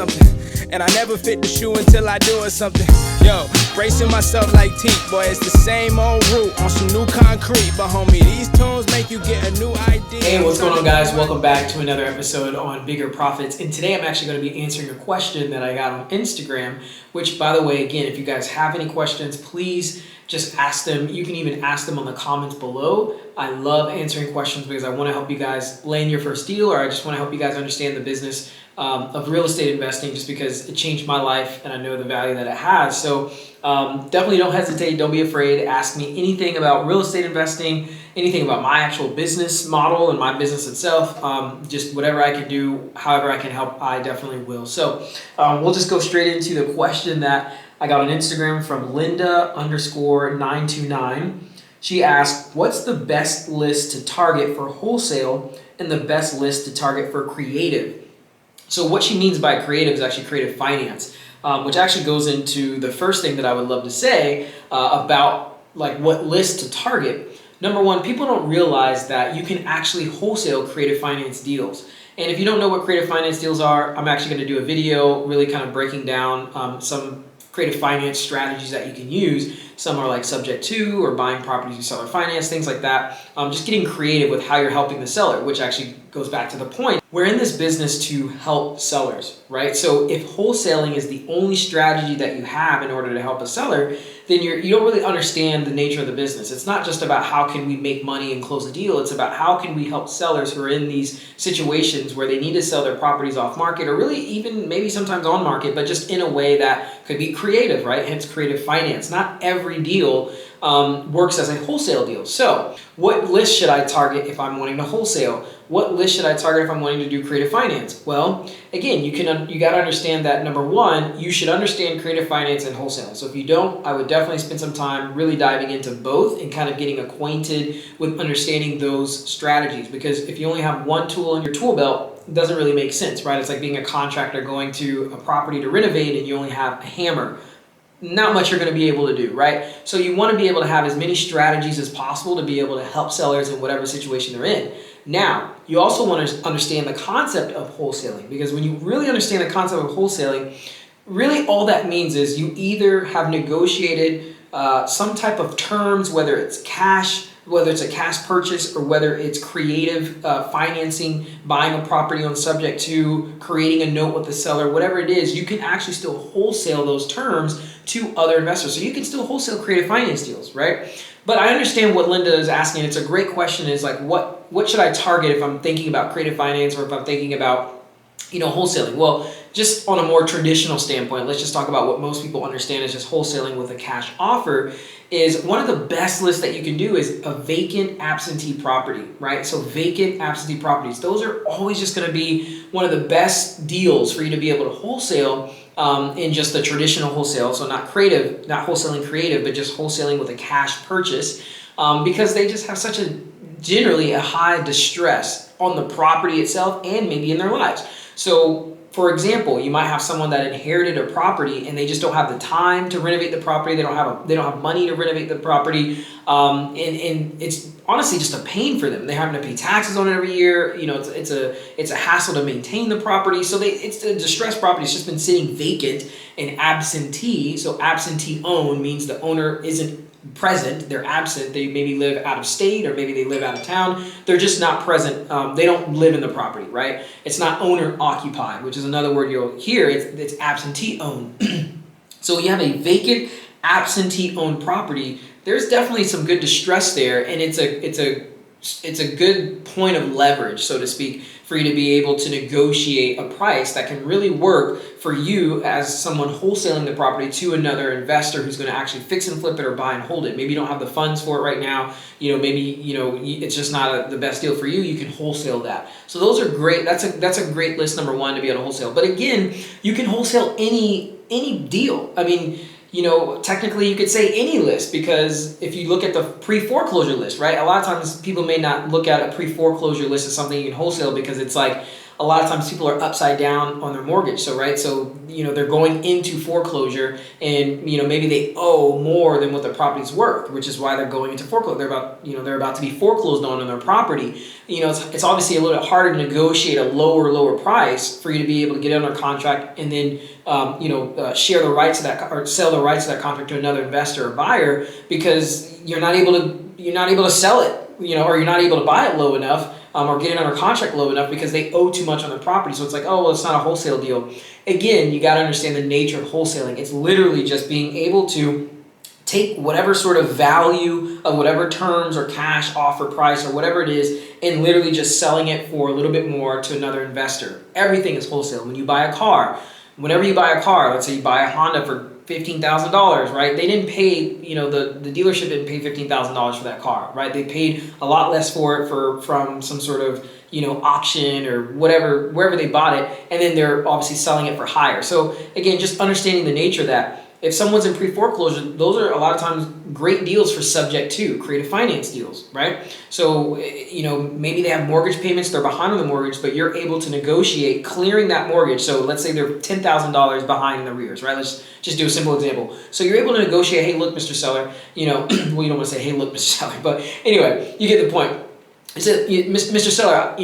And I never fit the shoe until I do it something. Yo, bracing myself like teeth, boy, it's the same old route on some new concrete. But homie, these tunes make you get a new idea. Hey, what's going on, guys? Welcome back to another episode on Bigger Profits. And today I'm actually going to be answering a question that I got on Instagram, which, by the way, again, if you guys have any questions, please just ask them. You can even ask them on the comments below. I love answering questions because I want to help you guys land your first deal, or I just want to help you guys understand the business of real estate investing, just because it changed my life and I know the value that it has. So definitely don't hesitate. Don't be afraid. Ask me anything about real estate investing, anything about my actual business model and my business itself. Just whatever I can do, however I can help, I definitely will. So we'll just go straight into the question that I got on Instagram from Linda_929. She asked, what's the best list to target for wholesale and the best list to target for creative? So what she means by creative is actually creative finance, which actually goes into the first thing that I would love to say about like what list to target. Number one, people don't realize that you can actually wholesale creative finance deals. And if you don't know what creative finance deals are, I'm actually going to do a video really kind of breaking down some creative finance strategies that you can use. Some are like subject to or buying properties through seller finance, things like that. Just getting creative with how you're helping the seller, which actually goes back to the point. We're in this business to help sellers, right? So if wholesaling is the only strategy that you have in order to help a seller, then you don't really understand the nature of the business. It's not just about how can we make money and close a deal. It's about how can we help sellers who are in these situations where they need to sell their properties off market, or really even maybe sometimes on market, but just in a way that could be creative, right? Hence creative finance. Not every deal works as a wholesale deal. So what list should I target if I'm wanting to wholesale? What list should I target if I'm wanting to do creative finance? Well, again, you got to understand that, number one, you should understand creative finance and wholesale. So if you don't, I would definitely spend some time really diving into both and kind of getting acquainted with understanding those strategies. Because if you only have one tool in your tool belt, it doesn't really make sense, right? It's like being a contractor going to a property to renovate and you only have a hammer. Not much you're going to be able to do, right? So you want to be able to have as many strategies as possible to be able to help sellers in whatever situation they're in. Now, you also want to understand the concept of wholesaling, because when you really understand the concept of wholesaling, really all that means is you either have negotiated some type of terms, whether it's cash, whether it's a cash purchase, or whether it's creative financing, buying a property on subject to, creating a note with the seller, whatever it is, you can actually still wholesale those terms to other investors. So you can still wholesale creative finance deals, right? But I understand what Linda is asking. It's a great question, is like, what should I target if I'm thinking about creative finance, or if I'm thinking about, wholesaling? Well, just on a more traditional standpoint, let's just talk about what most people understand as just wholesaling with a cash offer. Is one of the best lists that you can do is a vacant absentee property, right? So vacant absentee properties, those are always just going to be one of the best deals for you to be able to wholesale in just the traditional wholesale. So not wholesaling creative, but just wholesaling with a cash purchase, because they just have generally a high distress on the property itself and maybe in their lives. So for example, you might have someone that inherited a property and they just don't have the time to renovate the property. They don't have money to renovate the property, and it's honestly just a pain for them. They're having to pay taxes on it every year. It's a hassle to maintain the property. So it's a distressed property. It's just been sitting vacant and absentee. So absentee owned means the owner isn't present, they're absent. They maybe live out of state, or maybe they live out of town. They're just not present. They don't live in the property, right? It's not owner occupied, which is another word you'll hear. It's absentee owned. So when you have a vacant absentee owned property, there's definitely some good distress there, and it's a good point of leverage, so to speak, for you to be able to negotiate a price that can really work for you as someone wholesaling the property to another investor who's going to actually fix and flip it or buy and hold it. Maybe you don't have the funds for it right now. Maybe it's just not the best deal for you. You can wholesale that. So those are great. That's a great list, number one, to be able to wholesale. But again, you can wholesale any deal. I mean, technically you could say any list, because if you look at the pre-foreclosure list, right? A lot of times people may not look at a pre-foreclosure list as something you can wholesale, because it's like, a lot of times people are upside down on their mortgage. So, right, so, they're going into foreclosure and, maybe they owe more than what the property's worth, which is why they're going into foreclosure. They're about to be foreclosed on their property. It's obviously a little bit harder to negotiate a lower price for you to be able to get under contract and then, share the rights of that or sell the rights of that contract to another investor or buyer, because you're not able to sell it, or you're not able to buy it low enough, or get it under contract low enough because they owe too much on the property. So it's like, oh, well, it's not a wholesale deal. Again, you got to understand the nature of wholesaling. It's literally just being able to take whatever sort of value of whatever terms or cash offer price or whatever it is and literally just selling it for a little bit more to another investor. Everything is wholesale. When you buy a car, whenever you buy a car, let's say you buy a Honda for $15,000, right? They didn't pay, the dealership didn't pay $15,000 for that car, right? They paid a lot less for it from some sort of, auction or whatever, wherever they bought it, and then they're obviously selling it for higher. So again, just understanding the nature of that. If someone's in pre-foreclosure, those are a lot of times great deals for subject to creative finance deals, right? So, maybe they have mortgage payments, they're behind on the mortgage, but you're able to negotiate clearing that mortgage. So let's say they're $10,000 behind in the arrears, right? Let's just do a simple example. So you're able to negotiate, hey, look, Mr. Seller, well, you don't want to say, hey, look, Mr. Seller, but anyway, you get the point. I said, Mr. Seller,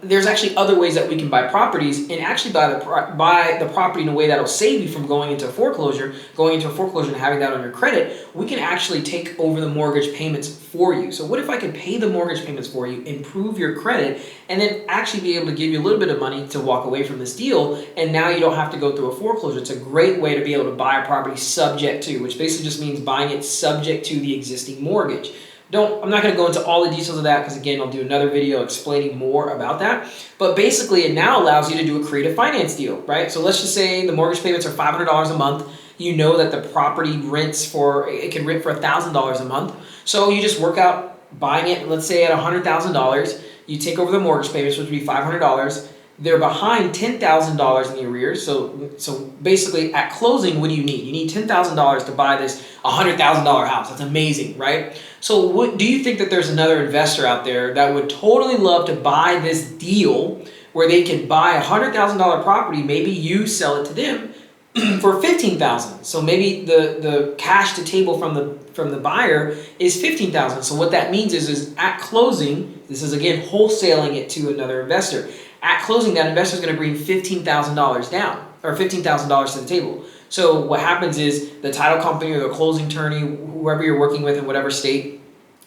there's actually other ways that we can buy properties and actually buy the property in a way that'll save you from going into a foreclosure and having that on your credit. We can actually take over the mortgage payments for you. So what if I could pay the mortgage payments for you, improve your credit, and then actually be able to give you a little bit of money to walk away from this deal, and now you don't have to go through a foreclosure. It's a great way to be able to buy a property subject to, which basically just means buying it subject to the existing mortgage. I'm not going to go into all the details of that because, again, I'll do another video explaining more about that. But basically, it now allows you to do a creative finance deal, right? So let's just say the mortgage payments are $500 a month. You know that the property can rent for $1,000 a month. So you just work out buying it, let's say at $100,000. You take over the mortgage payments, which would be $500. They're behind $10,000 in the arrears. So basically, at closing, what do you need? You need $10,000 to buy this $100,000 house. That's amazing, right? So do you think that there's another investor out there that would totally love to buy this deal where they can buy a $100,000 property, maybe you sell it to them for $15,000? So maybe the cash to table from the buyer is $15,000. So what that means is at closing, this is again wholesaling it to another investor. At closing, that investor is going to bring $15,000 down, or $15,000 to the table. So what happens is the title company or the closing attorney, whoever you're working with in whatever state,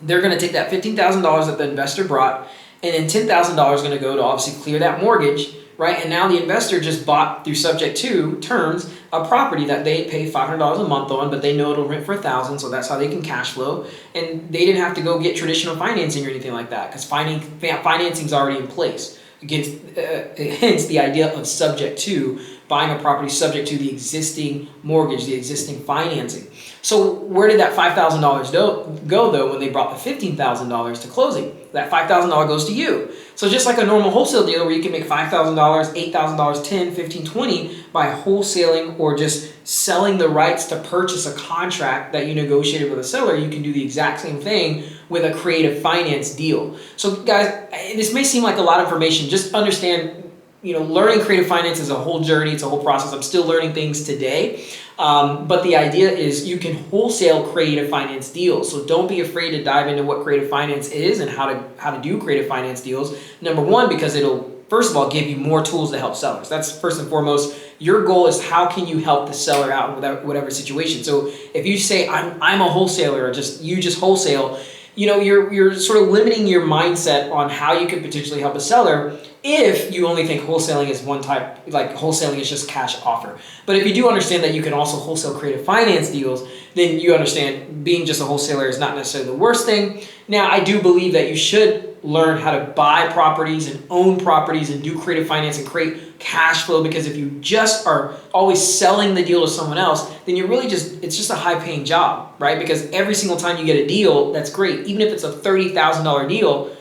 they're going to take that $15,000 that the investor brought, and then $10,000 is going to go to obviously clear that mortgage, right? And now the investor just bought through subject to terms a property that they pay $500 a month on, but they know it'll rent for $1,000, so that's how they can cash flow. And they didn't have to go get traditional financing or anything like that because financing is already in place. Hence the idea of subject to, buying a property subject to the existing mortgage, the existing financing. So where did that $5,000 go though when they brought the $15,000 to closing? That $5,000 goes to you. So just like a normal wholesale deal where you can make $5,000, $8,000, $10,000, $15,000, $20,000 by wholesaling or just selling the rights to purchase a contract that you negotiated with a seller, you can do the exact same thing with a creative finance deal. So guys, this may seem like a lot of information. Just understand, learning creative finance is a whole journey. It's a whole process. I'm still learning things today. But the idea is you can wholesale creative finance deals. So don't be afraid to dive into what creative finance is and how to do creative finance deals. Number one, because it'll, first of all, give you more tools to help sellers. That's first and foremost. Your goal is how can you help the seller out in whatever situation. So if you say, I'm a wholesaler, or you just wholesale, you're sort of limiting your mindset on how you could potentially help a seller if you only think wholesaling is one type, like wholesaling is just cash offer. But if you do understand that you can also wholesale creative finance deals, then you understand being just a wholesaler is not necessarily the worst thing. Now, I do believe that you should learn how to buy properties and own properties and do creative finance and create cash flow, because if you just are always selling the deal to someone else, then it's just a high paying job, right? Because every single time you get a deal, that's great. Even if it's a $30,000 deal,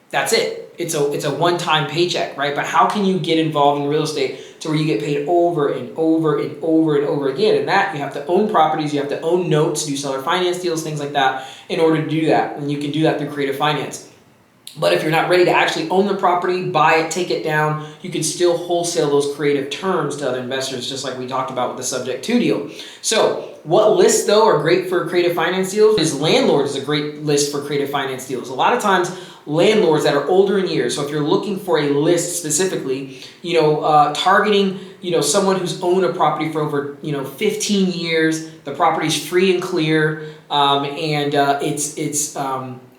that's it. It's a one-time paycheck, right? But how can you get involved in real estate to where you get paid over and over and over and over again? And that you have to own properties, you have to own notes, do seller finance deals, things like that in order to do that. And you can do that through creative finance. But if you're not ready to actually own the property, buy it, take it down, you can still wholesale those creative terms to other investors, just like we talked about with the subject to deal. So what lists though are great for creative finance deals is landlords is a great list for creative finance deals. A lot of times landlords that are older in years. So if you're looking for a list specifically, targeting, someone who's owned a property for over, 15 years, the property's free and clear, and it's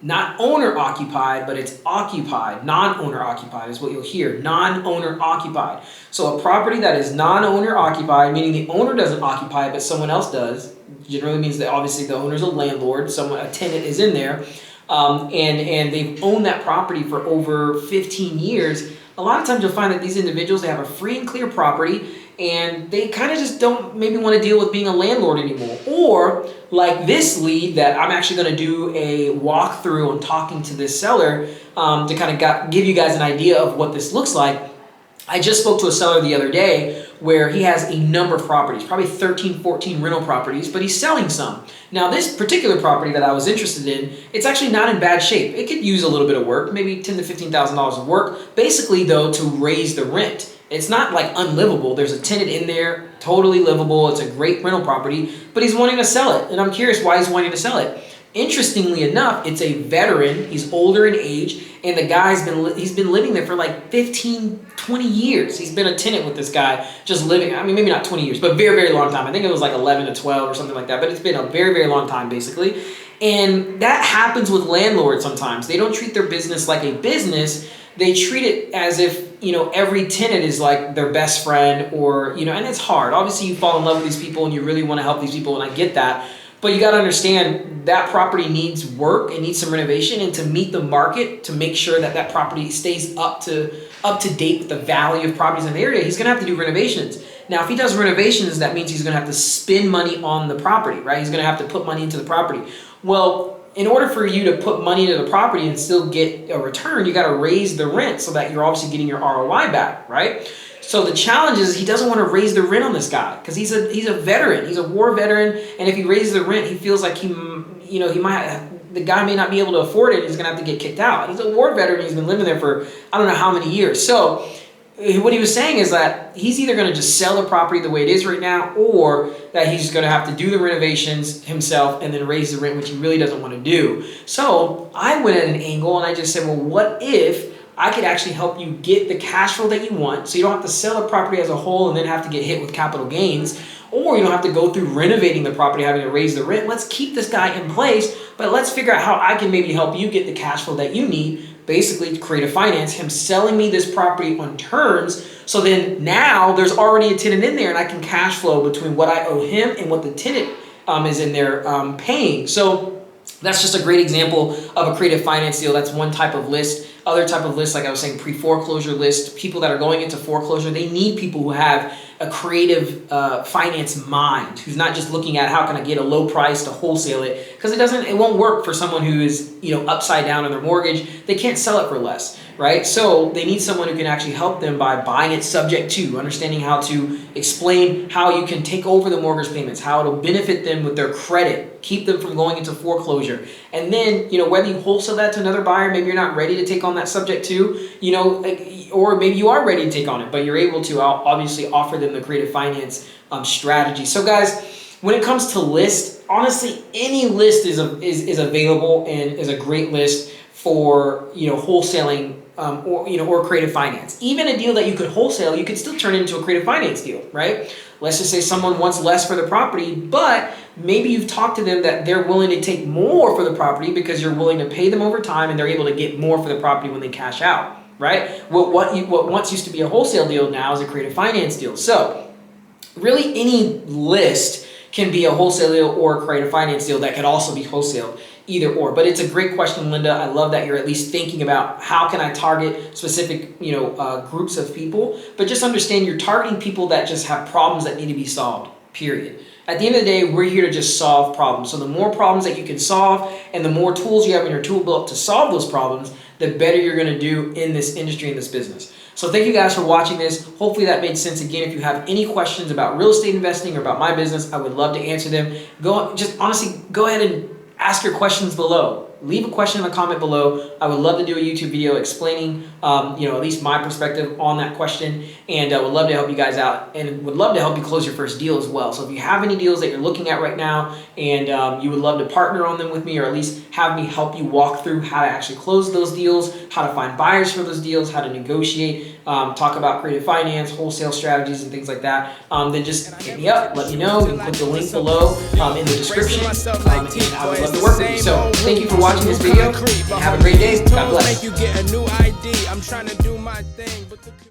not owner occupied, but it's occupied. Non-owner occupied is what you'll hear. Non-owner occupied. So a property that is non-owner occupied, meaning the owner doesn't occupy it, but someone else does, generally means that obviously the owner's a landlord, a tenant is in there, and they've owned that property for over 15 years. A lot of times you'll find that these individuals, they have a free and clear property, and they kind of just don't maybe want to deal with being a landlord anymore. Or like this lead that I'm actually going to do a walkthrough on talking to this seller to kind of give you guys an idea of what this looks like. I just spoke to a seller the other day where he has a number of properties, probably 13, 14 rental properties, but he's selling some. Now this particular property that I was interested in, it's actually not in bad shape. It could use a little bit of work, maybe $10,000 to $15,000 of work, basically though to raise the rent. It's not like unlivable. There's a tenant in there, totally livable. It's a great rental property, but he's wanting to sell it. And I'm curious why he's wanting to sell it. Interestingly enough, it's a veteran. He's older in age, and the guy's been living there for like 15, 20 years. He's been a tenant with this guy, just living, I mean, maybe not 20 years, but very, very long time. I think it was like 11 to 12 or something like that, but it's been a very, very long time, basically. And that happens with landlords sometimes. They don't treat their business like a business. They treat it as if, every tenant is like their best friend or, and it's hard. Obviously, you fall in love with these people and you really want to help these people, and I get that. But you got to understand that property needs work. It needs some renovation, and to meet the market, to make sure that that property stays up to date with the value of properties in the area, he's going to have to do renovations. Now, if he does renovations, that means he's going to have to spend money on the property, right? He's going to have to put money into the property. Well, in order for you to put money into the property and still get a return, you got to raise the rent so that you're obviously getting your ROI back, right? So the challenge is he doesn't want to raise the rent on this guy because he's a veteran. He's a war veteran, and if he raises the rent, he feels like the guy may not be able to afford it. He's going to have to get kicked out. He's a war veteran. He's been living there for I don't know how many years. So what he was saying is that he's either going to just sell the property the way it is right now, or that he's going to have to do the renovations himself and then raise the rent, which he really doesn't want to do. So I went at an angle and I just said, well, what if I could actually help you get the cash flow that you want, so you don't have to sell the property as a whole and then have to get hit with capital gains, or you don't have to go through renovating the property, having to raise the rent. Let's keep this guy in place, but let's figure out how I can maybe help you get the cash flow that you need, basically to create a finance, him selling me this property on terms, so then now there's already a tenant in there and I can cash flow between what I owe him and what the tenant is in there paying. So that's just a great example of a creative finance deal. That's one type of list. Other type of list, like I was saying, pre-foreclosure list, people that are going into foreclosure, they need people who have a creative finance mind, who's not just looking at how can I get a low price to wholesale it, because it won't work for someone who is upside down on their mortgage. They can't sell it for less, right? So they need someone who can actually help them by buying it subject to, understanding how to explain how you can take over the mortgage payments, how it'll benefit them with their credit, keep them from going into foreclosure. And then, whether you wholesale that to another buyer, maybe you're not ready to take on that subject to, or maybe you are ready to take on it, but you're able to obviously offer them the creative finance strategy. So guys, when it comes to list, honestly, any list is available and is a great list for wholesaling or creative finance. Even a deal that you could wholesale, you could still turn it into a creative finance deal, right? Let's just say someone wants less for the property, but maybe you've talked to them that they're willing to take more for the property because you're willing to pay them over time and they're able to get more for the property when they cash out, right? What once used to be a wholesale deal now is a creative finance deal. So really any list can be a wholesale deal or a creative finance deal that can also be wholesale, either or. But it's a great question, Linda. I love that you're at least thinking about how can I target specific groups of people, but just understand you're targeting people that just have problems that need to be solved, period. At the end of the day, we're here to just solve problems. So the more problems that you can solve and the more tools you have in your tool belt to solve those problems, the better you're going to do in this industry, in this business. So thank you guys for watching this. Hopefully that made sense. Again, if you have any questions about real estate investing or about my business, I would love to answer them. Honestly, go ahead and ask your questions below. leave a question in the comment below. I would love to do a YouTube video explaining, at least my perspective on that question, and would love to help you guys out, and would love to help you close your first deal as well. So if you have any deals that you're looking at right now, and you would love to partner on them with me, or at least have me help you walk through how to actually close those deals, how to find buyers for those deals, how to negotiate, talk about creative finance, wholesale strategies, and things like that, then just hit me up, let me know. You can click the link below in the description, and I would love to work with you. So thank you for watching this video, and have a great day. God bless. Make you get a new ID. I'm trying to do my thing.